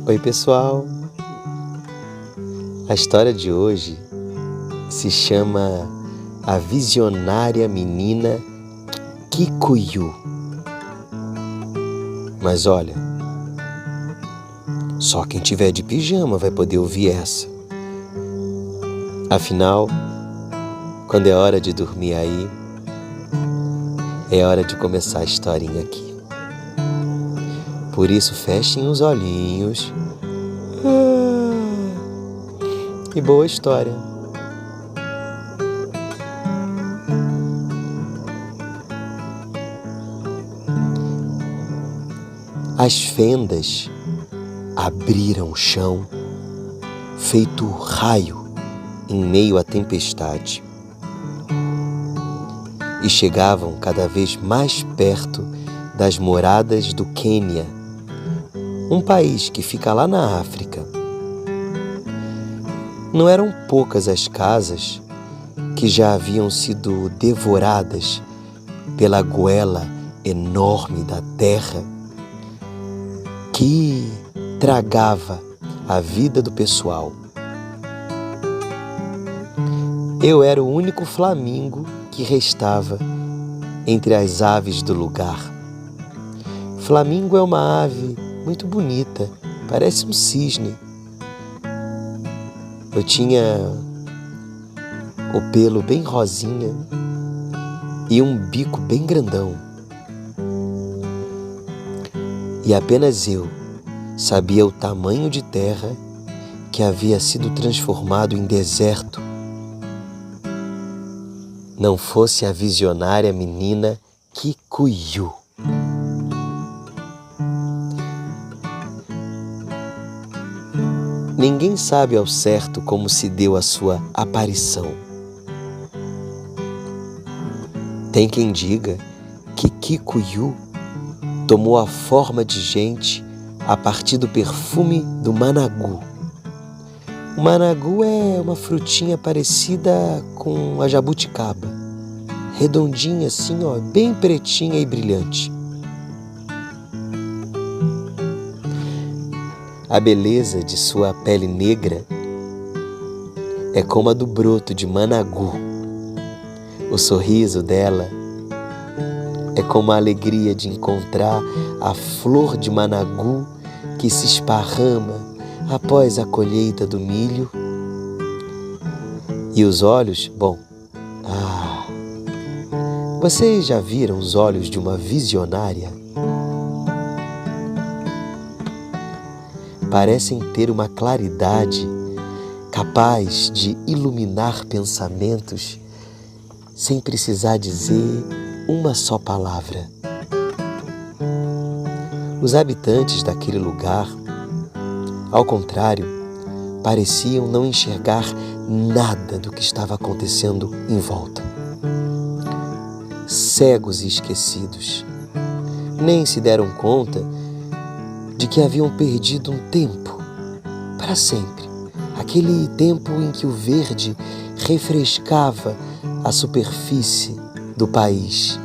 Oi, pessoal! A história de hoje se chama A Visionária Menina Kikuyu. Mas olha, só quem tiver de pijama vai poder ouvir essa. Afinal, quando é hora de dormir aí, é hora de começar a historinha aqui. Por isso, fechem os olhinhos e boa história. As fendas abriram o chão, feito raio em meio à tempestade, e chegavam cada vez mais perto das moradas do Quênia, um país que fica lá na África. Não eram poucas as casas que já haviam sido devoradas pela goela enorme da terra que tragava a vida do pessoal. Eu era o único flamingo que restava entre as aves do lugar. Flamingo é uma ave muito bonita, parece um cisne. Eu tinha o pelo bem rosinha e um bico bem grandão. E apenas eu sabia o tamanho de terra que havia sido transformado em deserto. Não fosse a visionária menina Kikuyu. Ninguém sabe ao certo como se deu a sua aparição. Tem quem diga que Kikuyu tomou a forma de gente a partir do perfume do managu. O managu é uma frutinha parecida com a jabuticaba, redondinha assim, bem pretinha e brilhante. A beleza de sua pele negra é como a do broto de managu. O sorriso dela é como a alegria de encontrar a flor de managu que se esparrama após a colheita do milho. E os olhos, vocês já viram os olhos de uma visionária? Parecem ter uma claridade capaz de iluminar pensamentos sem precisar dizer uma só palavra. Os habitantes daquele lugar, ao contrário, pareciam não enxergar nada do que estava acontecendo em volta. Cegos e esquecidos, nem se deram conta de que haviam perdido um tempo para sempre, aquele tempo em que o verde refrescava a superfície do país.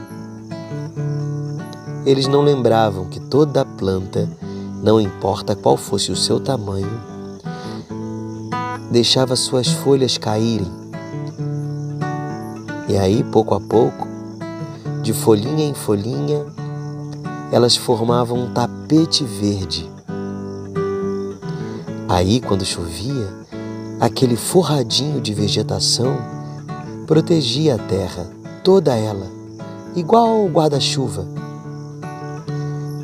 Eles não lembravam que toda planta, não importa qual fosse o seu tamanho, deixava suas folhas caírem. E aí, pouco a pouco, de folhinha em folhinha, elas formavam um tapete verde. Aí, quando chovia, aquele forradinho de vegetação protegia a terra, toda ela, igual o guarda-chuva.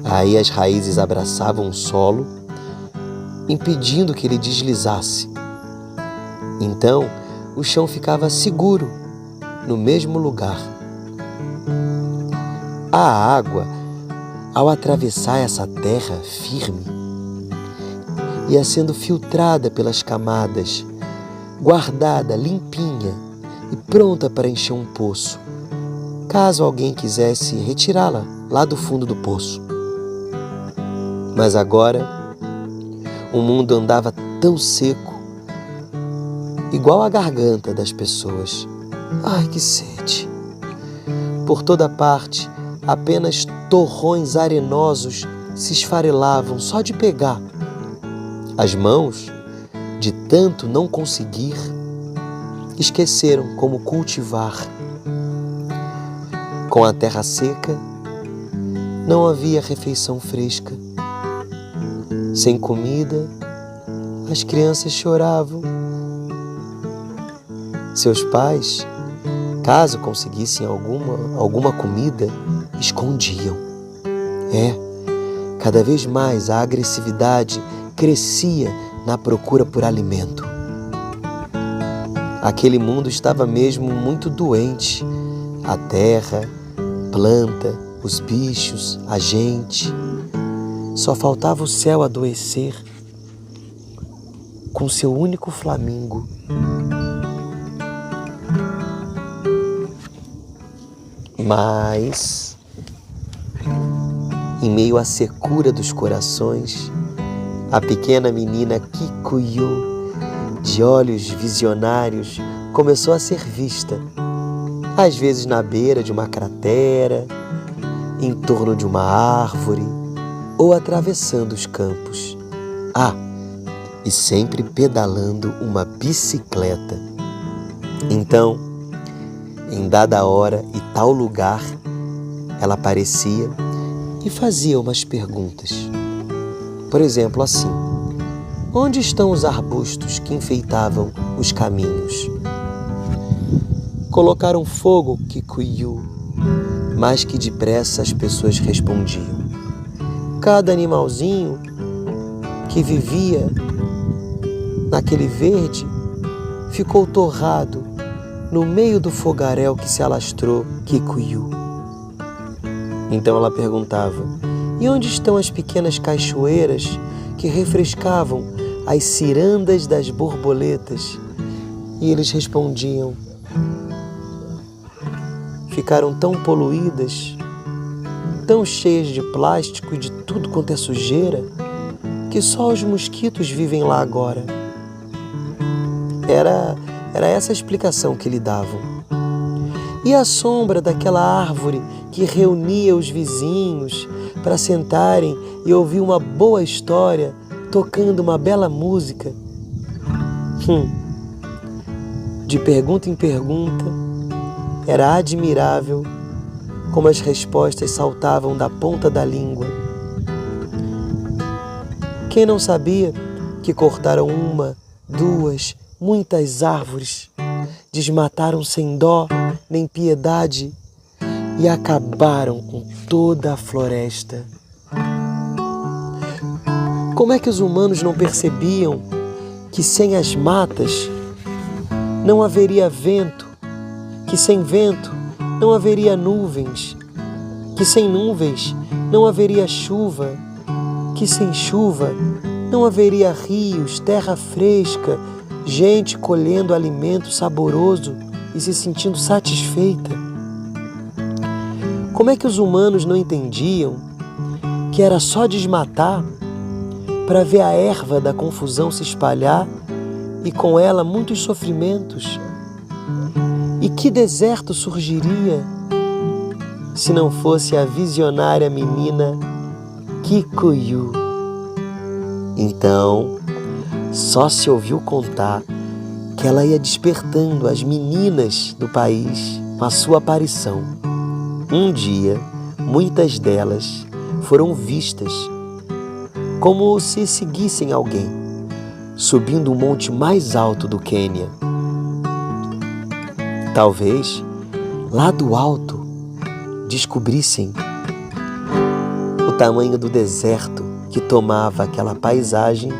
Aí as raízes abraçavam o solo, impedindo que ele deslizasse. Então, o chão ficava seguro, no mesmo lugar. A água, ao atravessar essa terra firme, ia sendo filtrada pelas camadas, guardada, limpinha e pronta para encher um poço, caso alguém quisesse retirá-la lá do fundo do poço. Mas agora, o mundo andava tão seco, igual a garganta das pessoas. Ai, que sede! Por toda parte, apenas torrões arenosos se esfarelavam só de pegar. As mãos, de tanto não conseguir, esqueceram como cultivar. Com a terra seca, não havia refeição fresca. Sem comida, as crianças choravam. Seus pais, caso conseguissem alguma comida, escondiam. Cada vez mais a agressividade crescia na procura por alimento. Aquele mundo estava mesmo muito doente. A terra, planta, os bichos, a gente. Só faltava o céu adoecer com seu único flamingo. Mas, em meio à secura dos corações, a pequena menina Kikuyu, de olhos visionários, começou a ser vista, às vezes na beira de uma cratera, em torno de uma árvore ou atravessando os campos. E sempre pedalando uma bicicleta. Então, em dada hora e tal lugar, ela aparecia e fazia umas perguntas. Por exemplo, assim: onde estão os arbustos que enfeitavam os caminhos? Colocaram fogo, Kikuyu. Mais que depressa as pessoas respondiam. Cada animalzinho que vivia naquele verde ficou torrado no meio do fogaréu que se alastrou, Kikuyu. Então ela perguntava: e onde estão as pequenas cachoeiras que refrescavam as cirandas das borboletas? E eles respondiam: ficaram tão poluídas, tão cheias de plástico e de tudo quanto é sujeira, que só os mosquitos vivem lá agora. Era essa a explicação que lhe davam. E a sombra daquela árvore que reunia os vizinhos para sentarem e ouvir uma boa história, tocando uma bela música? De pergunta em pergunta, era admirável como as respostas saltavam da ponta da língua. Quem não sabia que cortaram uma, duas, muitas árvores, desmataram sem dó nem piedade e acabaram com toda a floresta? Como é que os humanos não percebiam que sem as matas não haveria vento, que sem vento não haveria nuvens, que sem nuvens não haveria chuva, que sem chuva não haveria rios, terra fresca, gente colhendo alimento saboroso e se sentindo satisfeita? Como é que os humanos não entendiam que era só desmatar para ver a erva da confusão se espalhar e com ela muitos sofrimentos? E que deserto surgiria se não fosse a visionária menina Kikuyu? Então, só se ouviu contar que ela ia despertando as meninas do país com a sua aparição. Um dia, muitas delas foram vistas como se seguissem alguém, subindo o monte mais alto do Quênia. Talvez, lá do alto, descobrissem o tamanho do deserto que tomava aquela paisagem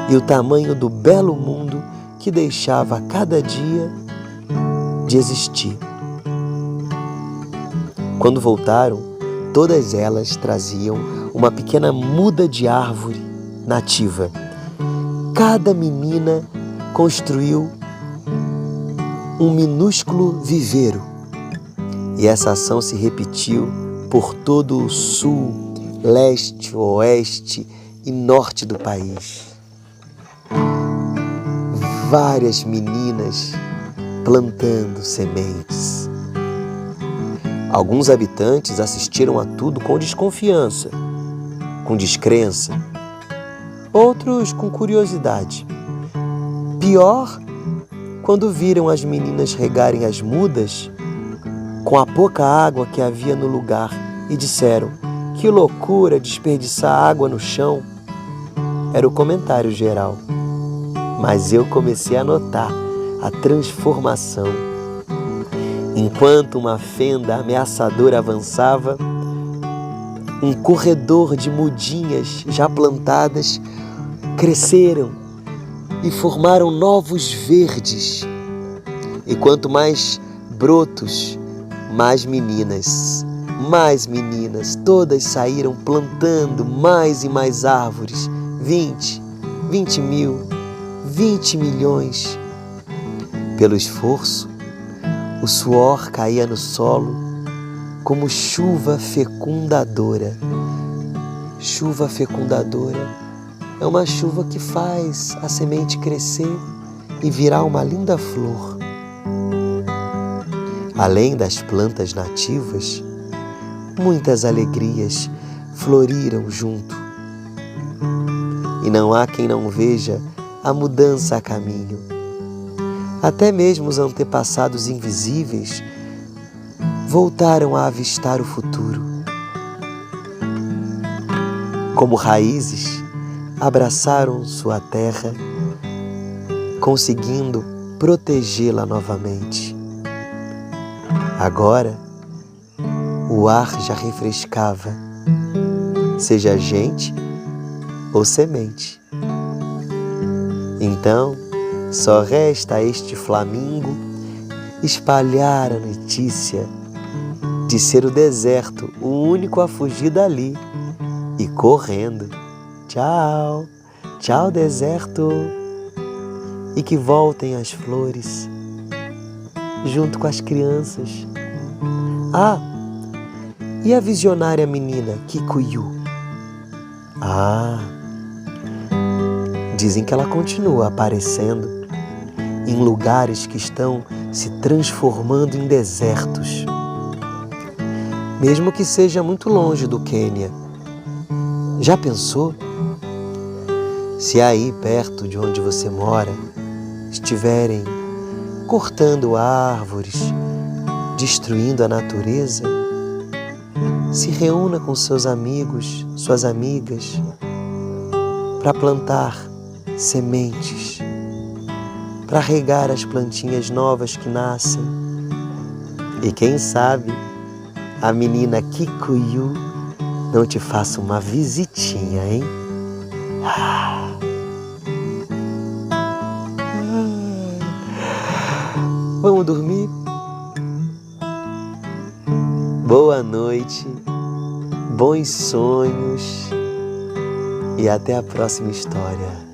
e o tamanho do belo mundo que deixava a cada dia de existir. Quando voltaram, todas elas traziam uma pequena muda de árvore nativa. Cada menina construiu um minúsculo viveiro. E essa ação se repetiu por todo o sul, leste, oeste e norte do país. Várias meninas plantando sementes. Alguns habitantes assistiram a tudo com desconfiança, com descrença, outros com curiosidade. Pior, quando viram as meninas regarem as mudas com a pouca água que havia no lugar e disseram: "Que loucura desperdiçar água no chão!" Era o comentário geral. Mas eu comecei a notar a transformação. Enquanto uma fenda ameaçadora avançava, um corredor de mudinhas já plantadas cresceram e formaram novos verdes. E quanto mais brotos, mais meninas, todas saíram plantando mais e mais árvores. 20 mil, 20 milhões. Pelo esforço, o suor caía no solo como chuva fecundadora. Chuva fecundadora é uma chuva que faz a semente crescer e virar uma linda flor. Além das plantas nativas, muitas alegrias floriram junto. E não há quem não veja a mudança a caminho. Até mesmo os antepassados invisíveis voltaram a avistar o futuro. Como raízes, abraçaram sua terra, conseguindo protegê-la novamente. Agora, o ar já refrescava, seja gente ou semente. Então, só resta a este flamingo espalhar a notícia de ser o deserto o único a fugir dali e correndo. Tchau, tchau deserto, e que voltem as flores junto com as crianças. Ah, e a visionária menina Kikuyu? Dizem que ela continua aparecendo em lugares que estão se transformando em desertos, mesmo que seja muito longe do Quênia. Já pensou? Se aí perto de onde você mora estiverem cortando árvores, destruindo a natureza, se reúna com seus amigos, suas amigas, para plantar sementes, para regar as plantinhas novas que nascem. E quem sabe a menina Kikuyu não te faça uma visitinha, hein? Vamos dormir? Boa noite, bons sonhos e até a próxima história.